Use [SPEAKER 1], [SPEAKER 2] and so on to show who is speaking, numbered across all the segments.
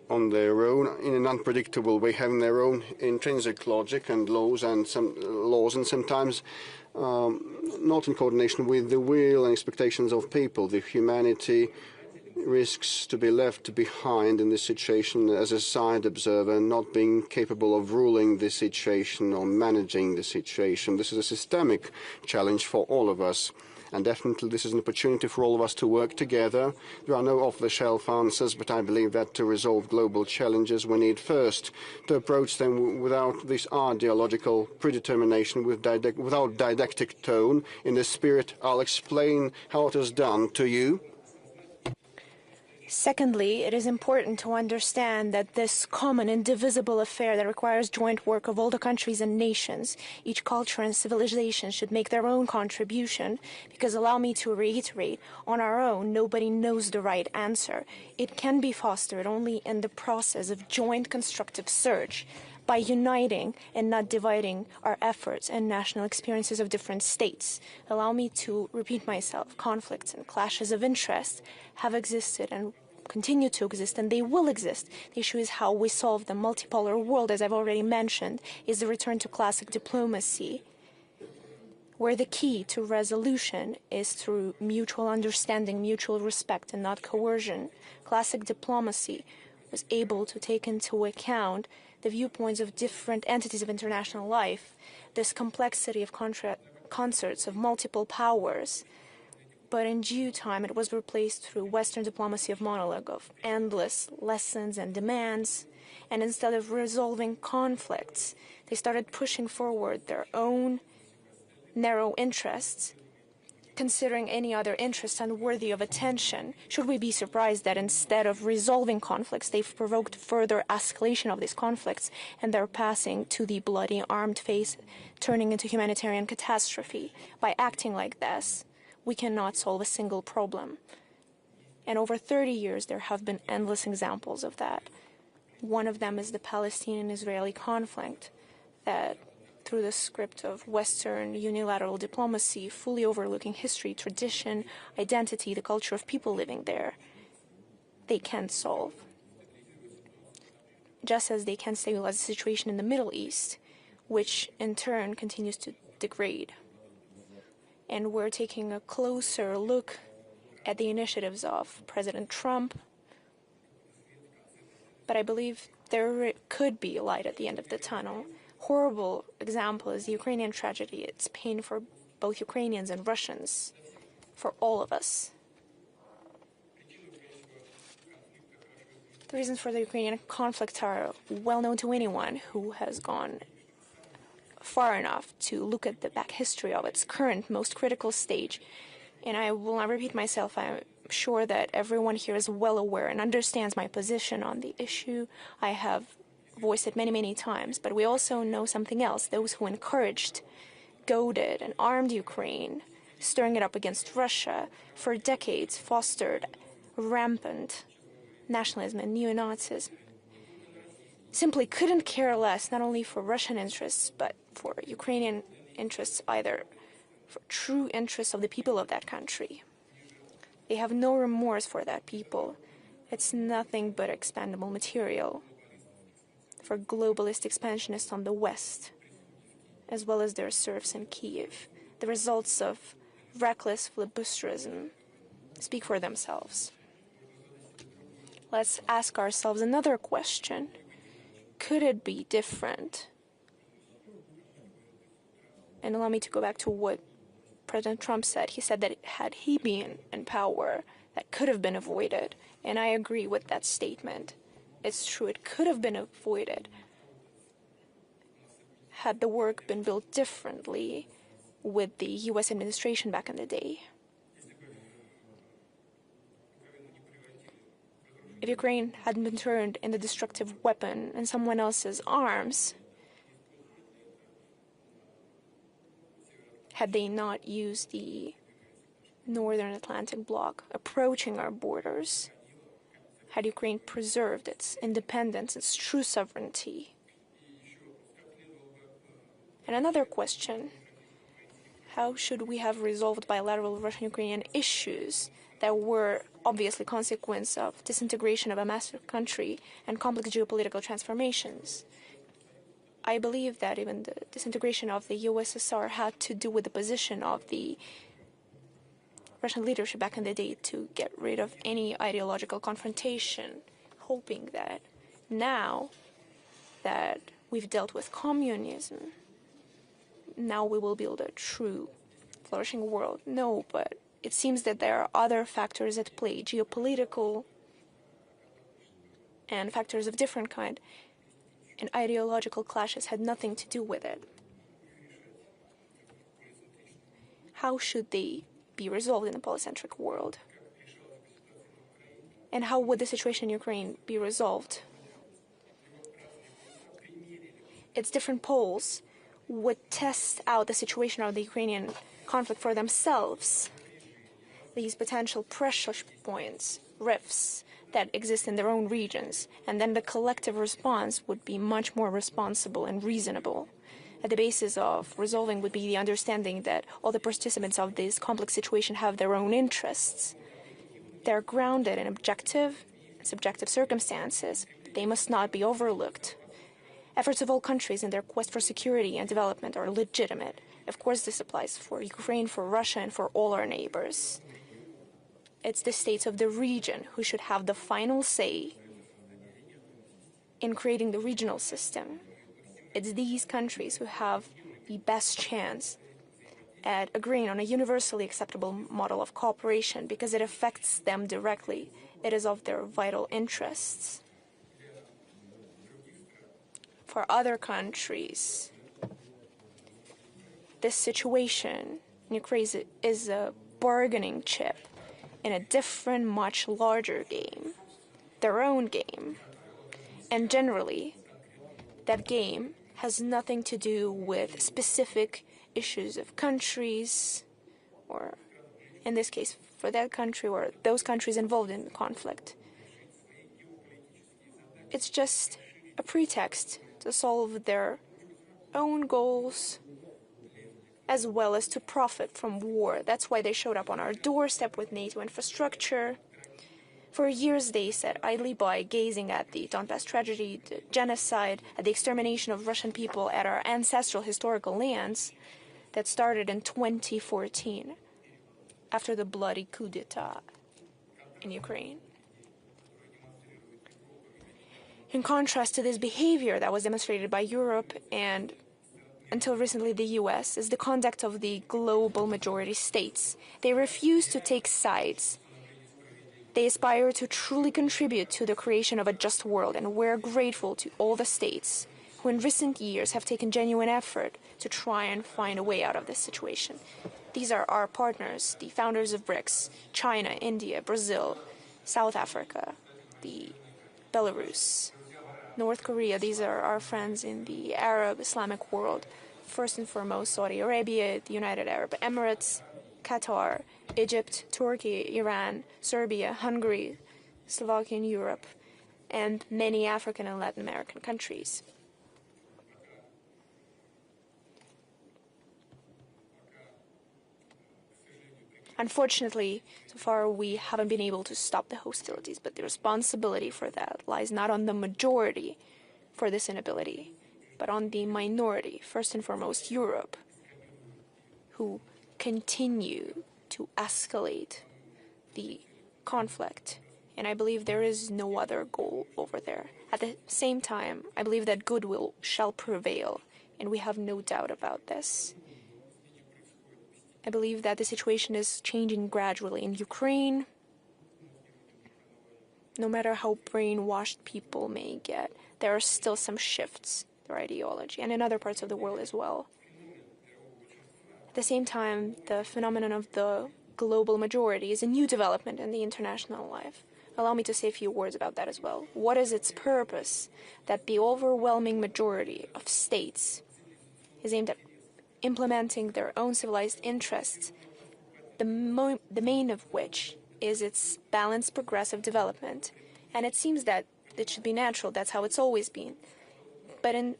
[SPEAKER 1] on their own in an unpredictable way, having their own intrinsic logic and laws, and sometimes not in coordination with the will and expectations of people. The humanity risks to be left behind in this situation as a side observer, not being capable of ruling the situation or managing the situation. This is a systemic challenge for all of us. And definitely this is an opportunity for all of us to work together. There are no off-the-shelf answers, but I believe that to resolve global challenges, we need first to approach them without this ideological predetermination, without didactic tone. In this spirit, I'll explain how it is done to you.
[SPEAKER 2] Secondly, it is important to understand that this common, indivisible affair that requires joint work of all the countries and nations, each culture and civilization should make their own contribution, because allow me to reiterate, on our own, nobody knows the right answer. It can be fostered only in the process of joint constructive search, by uniting and not dividing our efforts and national experiences of different states. Allow me to repeat myself, conflicts and clashes of interest have existed and continue to exist, and they will exist. The issue is how we solve the multipolar world, as I've already mentioned, is the return to classic diplomacy, where the key to resolution is through mutual understanding, mutual respect, and not coercion. Classic diplomacy was able to take into account the viewpoints of different entities of international life, this complexity of concerts of multiple powers. But in due time, it was replaced through Western diplomacy of monologue, of endless lessons and demands. And instead of resolving conflicts, they started pushing forward their own narrow interests, considering any other interest unworthy of attention. Should we be surprised that instead of resolving conflicts, they've provoked further escalation of these conflicts, and they're passing to the bloody armed phase, turning into humanitarian catastrophe? By acting like this, we cannot solve a single problem. And over 30 years, there have been endless examples of that. One of them is the Palestinian-Israeli conflict, that through the script of Western unilateral diplomacy, fully overlooking history, tradition, identity, the culture of people living there, they can't solve. Just as they can't stabilize the situation in the Middle East, which in turn continues to degrade. And we're taking a closer look at the initiatives of President Trump. But I believe there could be a light at the end of the tunnel. Horrible example is the Ukrainian tragedy. It's pain for both Ukrainians and Russians, for all of us. The reasons for the Ukrainian conflict are well known to anyone who has gone far enough to look at the back history of its current most critical stage. And I will not repeat myself. I'm sure that everyone here is well aware and understands my position on the issue. I have voiced it many, many times, but we also know something else. Those who encouraged, goaded, and armed Ukraine, stirring it up against Russia, for decades fostered rampant nationalism and neo-Nazism, simply couldn't care less, not only for Russian interests, but for Ukrainian interests either, for true interests of the people of that country. They have no remorse for that people. It's nothing but expendable material for globalist expansionists on the West, as well as their serfs in Kiev. The results of reckless filibusterism speak for themselves. Let's ask ourselves another question. Could it be different? And allow me to go back to what President Trump said. He said that had he been in power, that could have been avoided. And I agree with that statement. It's true, it could have been avoided had the work been built differently with the U.S. administration back in the day. If Ukraine hadn't been turned into a destructive weapon in someone else's arms, had they not used the Northern Atlantic bloc approaching our borders, had Ukraine preserved its independence, its true sovereignty? And another question, how should we have resolved bilateral Russian-Ukrainian issues that were obviously consequence of disintegration of a massive country and complex geopolitical transformations. I believe that even the disintegration of the USSR had to do with the position of the Russian leadership back in the day to get rid of any ideological confrontation, hoping that now that we've dealt with communism, now we will build a true flourishing world. No, but it seems that there are other factors at play, geopolitical and factors of different kind, and ideological clashes had nothing to do with it. How should they be resolved in a polycentric world? And how would the situation in Ukraine be resolved? Its different poles would test out the situation of the Ukrainian conflict for themselves. These potential pressure points, rifts that exist in their own regions, and then the collective response would be much more responsible and reasonable. At the basis of resolving would be the understanding that all the participants of this complex situation have their own interests. They're grounded in objective and subjective circumstances. They must not be overlooked. Efforts of all countries in their quest for security and development are legitimate. Of course, this applies for Ukraine, for Russia, and for all our neighbors. It's the states of the region who should have the final say in creating the regional system. It's these countries who have the best chance at agreeing on a universally acceptable model of cooperation because it affects them directly. It is of their vital interests. For other countries, this situation in Ukraine is a bargaining chip in a different, much larger game, their own game. And generally, that game has nothing to do with specific issues of countries, or in this case, for that country or those countries involved in the conflict. It's just a pretext to solve their own goals as well as to profit from war. That's why they showed up on our doorstep with NATO infrastructure. For years they sat idly by, gazing at the Donbass tragedy, the genocide, at the extermination of Russian people at our ancestral historical lands that started in 2014 after the bloody coup d'etat in Ukraine. In contrast to this behavior that was demonstrated by Europe and, until recently, the US, is the conduct of the global majority states. They refuse to take sides. They aspire to truly contribute to the creation of a just world, and we're grateful to all the states who in recent years have taken genuine effort to try and find a way out of this situation. These are our partners, the founders of BRICS, China, India, Brazil, South Africa, the Belarus, North Korea. These are our friends in the Arab Islamic world. First and foremost, Saudi Arabia, the United Arab Emirates, Qatar, Egypt, Turkey, Iran, Serbia, Hungary, Slovakia in Europe, and many African and Latin American countries. Unfortunately, so far we haven't been able to stop the hostilities, but the responsibility for that lies not on the majority for this inability, but on the minority, first and foremost Europe, who continue to escalate the conflict. And I believe there is no other goal over there. At the same time, I believe that goodwill shall prevail, and we have no doubt about this. I believe that the situation is changing gradually in Ukraine. No matter how brainwashed people may get, there are still some shifts in their ideology, and in other parts of the world as well. At the same time, the phenomenon of the global majority is a new development in the international life. Allow me to say a few words about that as well. What is its purpose? That the overwhelming majority of states is aimed at implementing their own civilized interests, the main of which is its balanced progressive development. And it seems that it should be natural, that's how it's always been. But in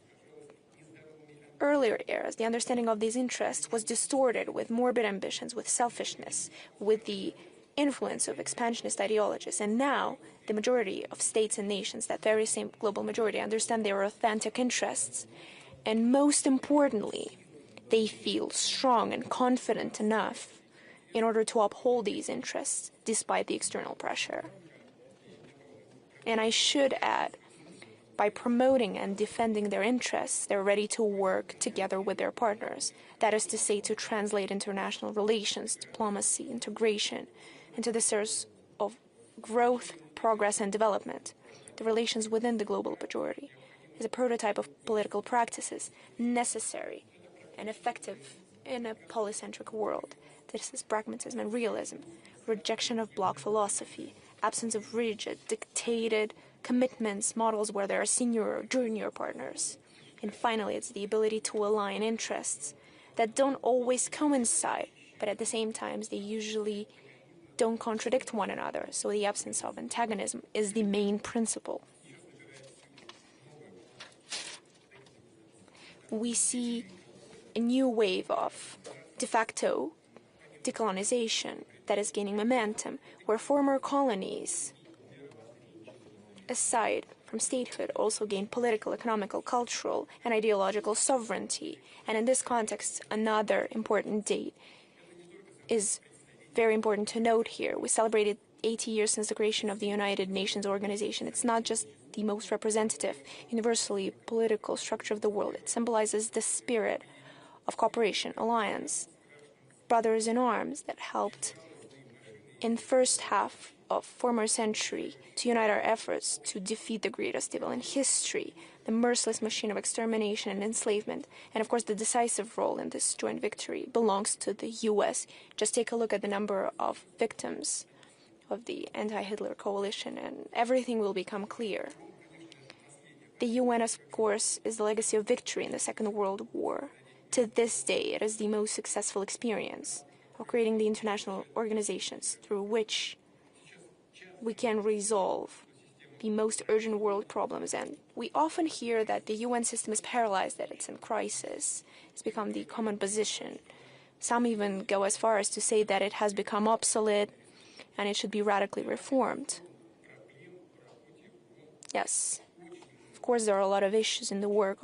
[SPEAKER 2] earlier eras, the understanding of these interests was distorted with morbid ambitions, with selfishness, with the influence of expansionist ideologies. And now the majority of states and nations, that very same global majority, understand their authentic interests. And most importantly, they feel strong and confident enough in order to uphold these interests despite the external pressure. And I should add, by promoting and defending their interests, they're ready to work together with their partners. That is to say, to translate international relations, diplomacy, integration into the source of growth, progress, and development. The relations within the global majority is a prototype of political practices necessary and effective in a polycentric world. This is pragmatism and realism, rejection of bloc philosophy, absence of rigid, dictated commitments, models where there are senior or junior partners. And finally, it's the ability to align interests that don't always coincide, but at the same time, they usually don't contradict one another. So the absence of antagonism is the main principle. We see a new wave of de facto decolonization that is gaining momentum, where former colonies, aside from statehood, also gain political, economical, cultural, and ideological sovereignty. And in this context, another important date is very important to note here. We celebrated 80 years since the creation of the United Nations organization. It's not just the most representative, universally political structure of the world. It symbolizes the spirit of cooperation, alliance, brothers in arms that helped in first half of former century to unite our efforts to defeat the greatest evil in history, the merciless machine of extermination and enslavement. And of course, the decisive role in this joint victory belongs to the US. Just take a look at the number of victims of the anti-Hitler coalition and everything will become clear. The UN, of course, is the legacy of victory in the Second World War. To this day, it is the most successful experience of creating the international organizations through which we can resolve the most urgent world problems. And we often hear that the UN system is paralyzed, that it's in crisis. It's become the common position. Some even go as far as to say that it has become obsolete and it should be radically reformed. Yes, of course, there are a lot of issues in the work